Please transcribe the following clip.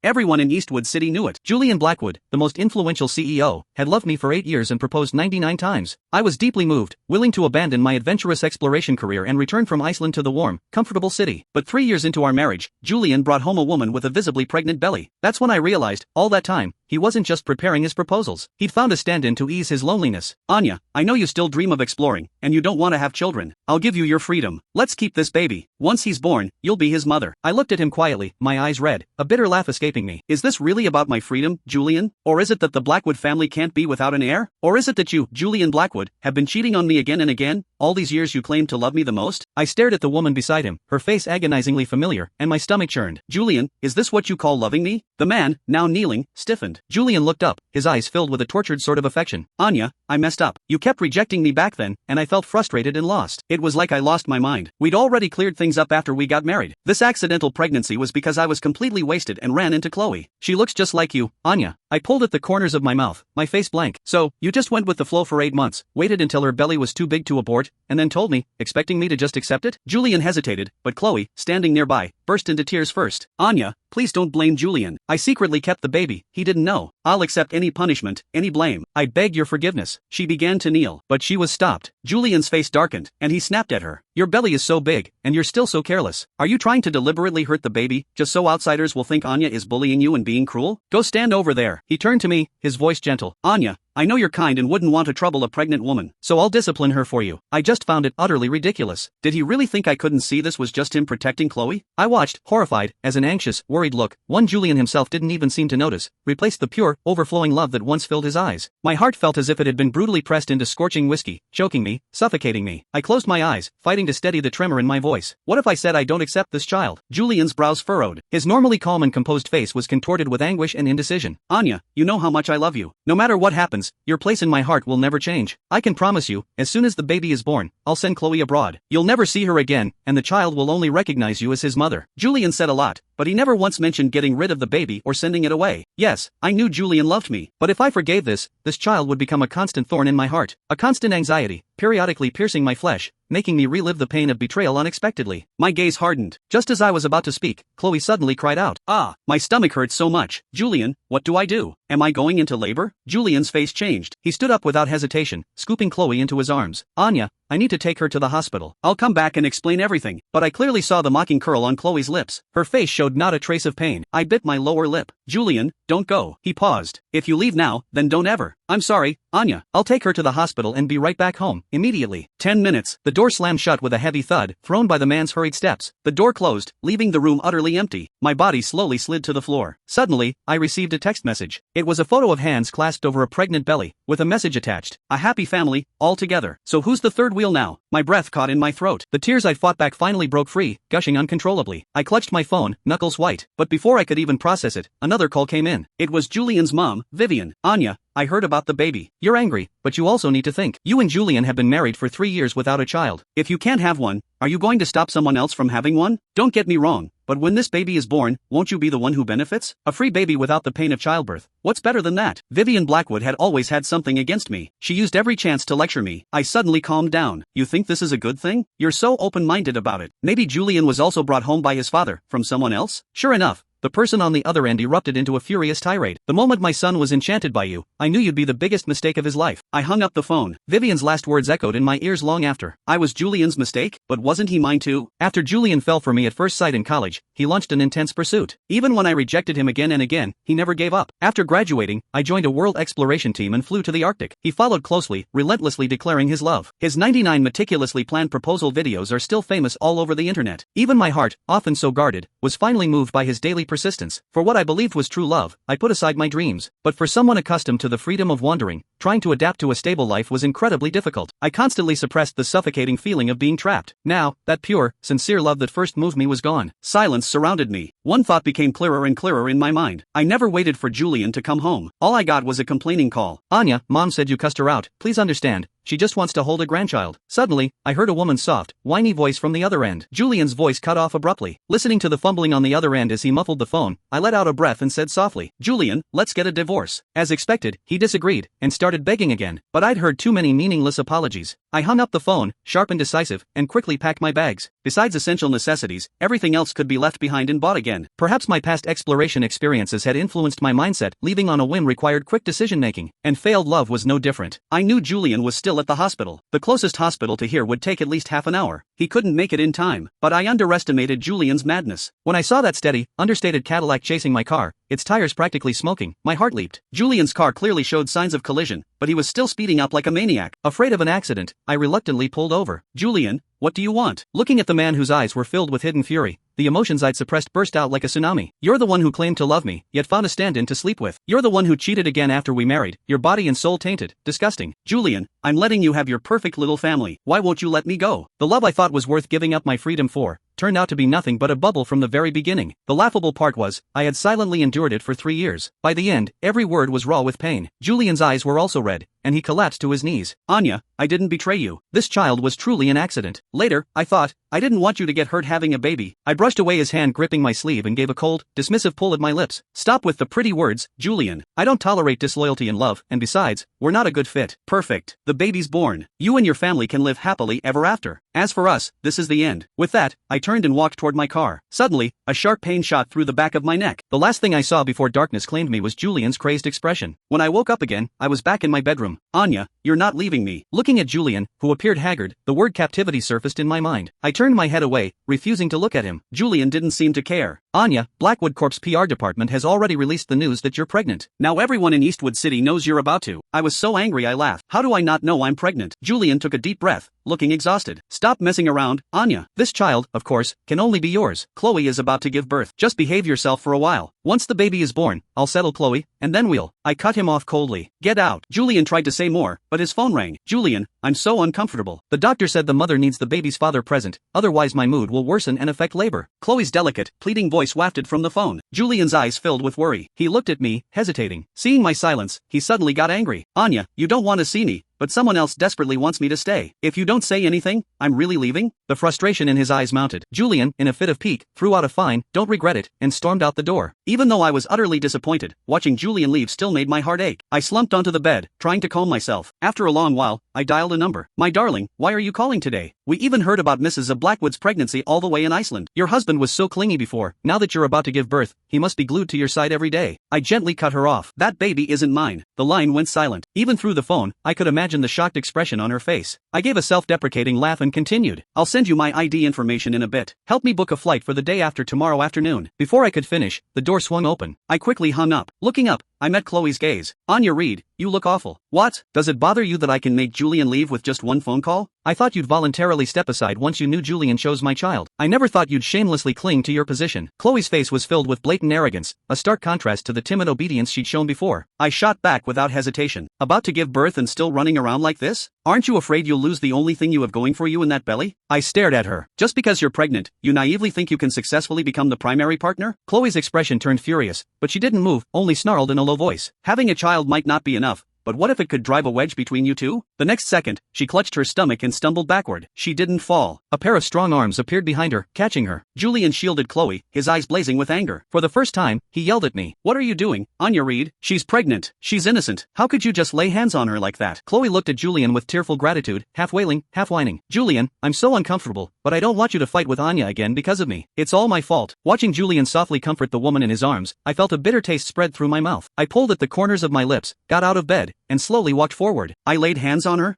Everyone in Eastwood City knew it. Julian Blackwood, the most influential CEO, had loved me for 8 years and proposed 99 times. I was deeply moved, willing to abandon my adventurous exploration career and return from Iceland to the warm, comfortable city. But 3 years into our marriage, Julian brought home a woman with a visibly pregnant belly. That's when I realized, all that time, he wasn't just preparing his proposals. He'd found a stand-in to ease his loneliness. Anya, I know you still dream of exploring, and you don't want to have children. I'll give you your freedom. Let's keep this baby. Once he's born, you'll be his mother. I looked at him quietly, my eyes red, a bitter laugh escaping me. Is this really about my freedom, Julian? Or is it that the Blackwood family can't be without an heir? Or is it that you, Julian Blackwood, have been cheating on me again and again? All these years you claimed to love me the most? I stared at the woman beside him, her face agonizingly familiar, and my stomach churned. Julian, is this what you call loving me? The man, now kneeling, stiffened. Julian looked up, his eyes filled with a tortured sort of affection. Anya, I messed up. You kept rejecting me back then, and I felt frustrated and lost. It was like I lost my mind. We'd already cleared things up after we got married. This accidental pregnancy was because I was completely wasted and ran into Chloe. She looks just like you, Anya. I pulled at the corners of my mouth, my face blank. So, you just went with the flow for 8 months, waited until her belly was too big to abort, and then told me, expecting me to just accept it? Julian hesitated, but Chloe, standing nearby, burst into tears first. Anya, please don't blame Julian. I secretly kept the baby, he didn't know. I'll accept any punishment, any blame. I beg your forgiveness. She began to kneel, but she was stopped. Julian's face darkened, and he snapped at her. Your belly is so big, and you're still so careless. Are you trying to deliberately hurt the baby, just so outsiders will think Anya is bullying you and being cruel? Go stand over there. He turned to me, his voice gentle. Anya, I know you're kind and wouldn't want to trouble a pregnant woman, so I'll discipline her for you. I just found it utterly ridiculous. Did he really think I couldn't see this was just him protecting Chloe? I watched, horrified, as an anxious, worried look, one Julian himself didn't even seem to notice, replaced the pure, overflowing love that once filled his eyes. My heart felt as if it had been brutally pressed into scorching whiskey, choking me, suffocating me. I closed my eyes, fighting to steady the tremor in my voice. What if I said I don't accept this child? Julian's brows furrowed. His normally calm and composed face was contorted with anguish and indecision. Anya, you know how much I love you. No matter what happens, your place in my heart will never change. I can promise you, as soon as the baby is born, I'll send Chloe abroad. You'll never see her again, and the child will only recognize you as his mother. Julian said a lot, but he never once mentioned getting rid of the baby or sending it away. Yes, I knew Julian loved me, but if I forgave this child would become a constant thorn in my heart, a constant anxiety, periodically piercing my flesh, making me relive the pain of betrayal unexpectedly. My gaze hardened. Just as I was about to speak, Chloe suddenly cried out. Ah, my stomach hurts so much. Julian, what do I do? Am I going into labor? Julian's face changed. He stood up without hesitation, scooping Chloe into his arms. Anya, I need to take her to the hospital. I'll come back and explain everything. But I clearly saw the mocking curl on Chloe's lips. Her face showed not a trace of pain. I bit my lower lip. Julian, don't go. He paused. If you leave now, then don't ever. I'm sorry, Anya. I'll take her to the hospital and be right back home, immediately. 10 minutes. The door slammed shut with a heavy thud, thrown by the man's hurried steps. The door closed, leaving the room utterly empty. My body slowly slid to the floor. Suddenly, I received a text message. It was a photo of hands clasped over a pregnant belly, with a message attached. A happy family, all together. So who's the third wheel now? My breath caught in my throat. The tears I'd fought back finally broke free, gushing uncontrollably. I clutched my phone, knuckles white. But before I could even process it, another call came in. It was Julian's mom, Vivian. Anya, I heard about the baby. You're angry, but you also need to think. You and Julian have been married for 3 years without a child. If you can't have one, are you going to stop someone else from having one? Don't get me wrong, but when this baby is born, won't you be the one who benefits? A free baby without the pain of childbirth. What's better than that? Vivian Blackwood had always had something against me. She used every chance to lecture me. I suddenly calmed down. You think this is a good thing? You're so open-minded about it. Maybe Julian was also brought home by his father, from someone else? Sure enough, the person on the other end erupted into a furious tirade. The moment my son was enchanted by you, I knew you'd be the biggest mistake of his life. I hung up the phone. Vivian's last words echoed in my ears long after. I was Julian's mistake, but wasn't he mine too? After Julian fell for me at first sight in college, he launched an intense pursuit. Even when I rejected him again and again, he never gave up. After graduating, I joined a world exploration team and flew to the Arctic. He followed closely, relentlessly declaring his love. His 99 meticulously planned proposal videos are still famous all over the internet. Even my heart, often so guarded, was finally moved by his daily persistence. For what I believed was true love, I put aside my dreams. But for someone accustomed to the freedom of wandering, trying to adapt to a stable life was incredibly difficult. I constantly suppressed the suffocating feeling of being trapped. Now, that pure, sincere love that first moved me was gone. Silence surrounded me. One thought became clearer and clearer in my mind. I never waited for Julian to come home. All I got was a complaining call. Anya, Mom said you cussed her out. Please understand. She just wants to hold a grandchild. Suddenly, I heard a woman's soft, whiny voice from the other end. Julian's voice cut off abruptly. Listening to the fumbling on the other end as he muffled the phone, I let out a breath and said softly, Julian, let's get a divorce. As expected, he disagreed, and started begging again. But I'd heard too many meaningless apologies. I hung up the phone, sharp and decisive, and quickly packed my bags. Besides essential necessities, everything else could be left behind and bought again. Perhaps my past exploration experiences had influenced my mindset. Leaving on a whim required quick decision-making, and failed love was no different. I knew Julian was still at the hospital. The closest hospital to here would take at least half an hour. He couldn't make it in time, but I underestimated Julian's madness. When I saw that steady, understated Cadillac chasing my car, its tires practically smoking, my heart leaped. Julian's car clearly showed signs of collision, but he was still speeding up like a maniac. Afraid of an accident, I reluctantly pulled over. "Julian, what do you want?" Looking at the man whose eyes were filled with hidden fury, the emotions I'd suppressed burst out like a tsunami. "You're the one who claimed to love me, yet found a stand-in to sleep with. You're the one who cheated again after we married, your body and soul tainted, disgusting. Julian, I'm letting you have your perfect little family. Why won't you let me go?" The love I thought was worth giving up my freedom for turned out to be nothing but a bubble from the very beginning. The laughable part was, I had silently endured it for 3 years. By the end, every word was raw with pain. Julian's eyes were also red, and he collapsed to his knees. "Anya, I didn't betray you. This child was truly an accident. Later, I thought, I didn't want you to get hurt having a baby." I brushed away his hand gripping my sleeve and gave a cold, dismissive pull at my lips. "Stop with the pretty words, Julian. I don't tolerate disloyalty in love, and besides, we're not a good fit." "Perfect. The baby's born. You and your family can live happily ever after. As for us, this is the end." With that, I turned and walked toward my car. Suddenly, a sharp pain shot through the back of my neck. The last thing I saw before darkness claimed me was Julian's crazed expression. When I woke up again, I was back in my bedroom. "Anya, you're not leaving me." Looking at Julian, who appeared haggard, the word captivity surfaced in my mind. I turned my head away, refusing to look at him. Julian didn't seem to care. "Anya, Blackwood Corp's PR department has already released the news that you're pregnant. Now everyone in Eastwood City knows you're about to." I was so angry I laughed. "How do I not know I'm pregnant?" Julian took a deep breath, looking exhausted. "Stop messing around, Anya. This child, of course, can only be yours. Chloe is about to give birth. Just behave yourself for a while. Once the baby is born, I'll settle Chloe, and then we'll..." I cut him off coldly. "Get out." Julian tried to say more, but his phone rang. "Julian, I'm so uncomfortable. The doctor said the mother needs the baby's father present, otherwise my mood will worsen and affect labor." Chloe's delicate, pleading voice wafted from the phone. Julian's eyes filled with worry. He looked at me, hesitating. Seeing my silence, he suddenly got angry. "Anya, you don't want to see me, but someone else desperately wants me to stay. If you don't say anything, I'm really leaving?" The frustration in his eyes mounted. Julian, in a fit of pique, threw out a fine, "Don't regret it," and stormed out the door. Even though I was utterly disappointed, watching Julian leave still made my heart ache. I slumped onto the bed, trying to calm myself. After a long while, I dialed a number. "My darling, why are you calling today? We even heard about Mrs. Blackwood's pregnancy all the way in Iceland. Your husband was so clingy before. Now that you're about to give birth, he must be glued to your side every day." I gently cut her off. "That baby isn't mine." The line went silent. Even through the phone, I could imagine the shocked expression on her face. I gave a self-deprecating laugh and continued. "I'll send you my ID information in a bit. Help me book a flight for the day after tomorrow afternoon." Before I could finish, the door swung open. I quickly hung up. Looking up, I met Chloe's gaze. "Anya Reed, you look awful." "What? Does it bother you that I can make Julian leave with just one phone call?" "I thought you'd voluntarily step aside once you knew Julian chose my child. I never thought you'd shamelessly cling to your position." Chloe's face was filled with blatant arrogance, a stark contrast to the timid obedience she'd shown before. I shot back without hesitation. "About to give birth and still running around like this? Aren't you afraid you'll lose the only thing you have going for you in that belly?" I stared at her. "Just because you're pregnant, you naively think you can successfully become the primary partner?" Chloe's expression turned furious, but she didn't move, only snarled in a low voice. "Having a child might not be enough, but what if it could drive a wedge between you two?" The next second, she clutched her stomach and stumbled backward. She didn't fall. A pair of strong arms appeared behind her, catching her. Julian shielded Chloe, his eyes blazing with anger. For the first time, he yelled at me. "What are you doing, Anya Reed? She's pregnant. She's innocent. How could you just lay hands on her like that?" Chloe looked at Julian with tearful gratitude, half wailing, half whining. "Julian, I'm so uncomfortable, but I don't want you to fight with Anya again because of me. It's all my fault." Watching Julian softly comfort the woman in his arms, I felt a bitter taste spread through my mouth. I pulled at the corners of my lips, got out of bed, and slowly walked forward. "I laid hands on her?"